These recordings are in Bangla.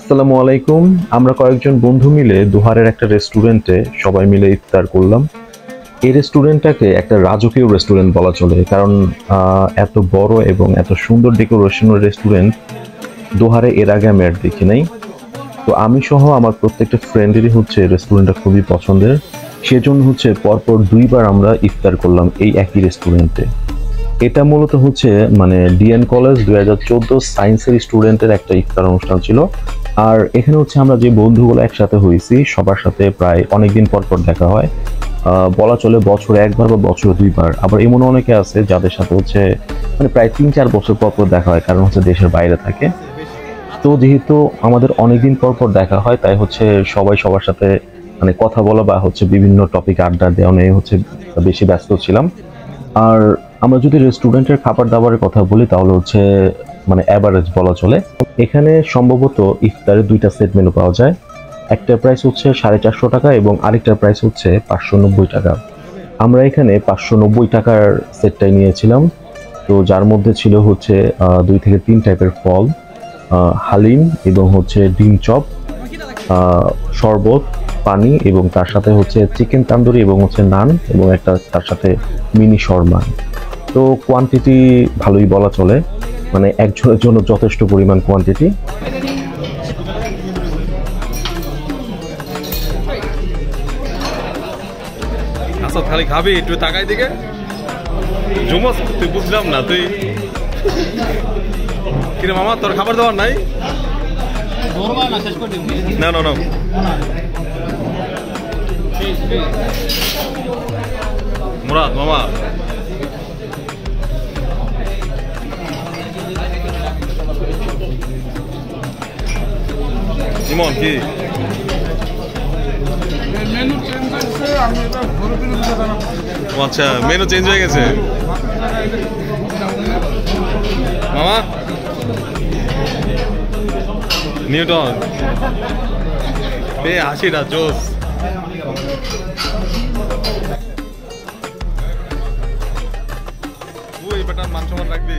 আসসালামু আলাইকুম। আমরা কয়েকজন বন্ধু মিলে দোহারের একটা রেস্টুরেন্টে সবাই মিলে ইফতার করলাম। এই রেস্টুরেন্টটাকে একটা রাজকীয় রেস্টুরেন্ট বলা চলে, কারণ এত বড় এবং এত সুন্দর ডেকোরেশনের রেস্টুরেন্ট দোহারে এর আগে আমি আর দেখি নাই। তো আমি সহ আমার প্রত্যেকটা ফ্রেন্ডেরই হচ্ছে রেস্টুরেন্টটা খুবই পছন্দের, সেজন্য হচ্ছে পরপর দুইবার আমরা ইফতার করলাম এই একই রেস্টুরেন্টে। এটা মূলত হচ্ছে মানে ডিএন কলেজ 2014 সায়েন্সের স্টুডেন্টের একটা ইফতার অনুষ্ঠান ছিল। আর এখানে হচ্ছে আমরা যে বন্ধুগুলো একসাথে হয়েছি সবার সাথে প্রায় অনেকদিন পর পর দেখা হয়। বলা চলে বছরে একবার বা বছরে দুইবার, আবার এমন অনেকে আছে যাদের সাথে হচ্ছে মানে প্রায় 3-4 বছর পর পর দেখা হয়, কারণ হচ্ছে দেশের বাইরে থাকে। তো যেহেতু আমাদের অনেকদিন পর পর দেখা হয়, তাই হচ্ছে সবাই সবার সাথে মানে কথা বলা বা হচ্ছে বিভিন্ন টপিক আড্ডা দেওয়া নিয়ে হচ্ছে বেশি ব্যস্ত ছিলাম। আর আমরা যদি রেস্টুরেন্টের খাবার দাবারের কথা বলি তাহলে হচ্ছে মানে অ্যাভারেজ বলা চলে। এখানে সম্ভবত ইফতারে দুইটা সেট মেনু পাওয়া যায়। একটা প্রাইস হচ্ছে 450 টাকা এবং আরেকটার প্রাইস হচ্ছে 590 টাকা। আমরা এখানে 590 টাকার সেটটাই নিয়েছিলাম। তো যার মধ্যে ছিল হচ্ছে 2 থেকে 3 টাইপের ফল, হালিম এবং হচ্ছে ডিম চপ, শরবত, পানি এবং তার সাথে হচ্ছে চিকেন তান্দুরি এবং হচ্ছে নান এবং একটা তার সাথে মিনি শর্মা। তো কোয়ান্টিটি ভালোই বলা চলে, মানে একজনের জন্য যথেষ্ট পরিমাণ কোয়ান্টিটি। আচ্ছা খালি খাবি একটু তাকাই দিকে জুমস তুই বুঝলাম না তুই কিরে মামা তোর খাবার দাবার নাই না না না মুরাদ মামা ইমন কি আচ্ছা মেনু চেঞ্জ হয়ে গেছে মামা নিউটন হাসিটা জোস তুই বেটার মান সম্মান রাখবি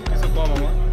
কিছু কম মামা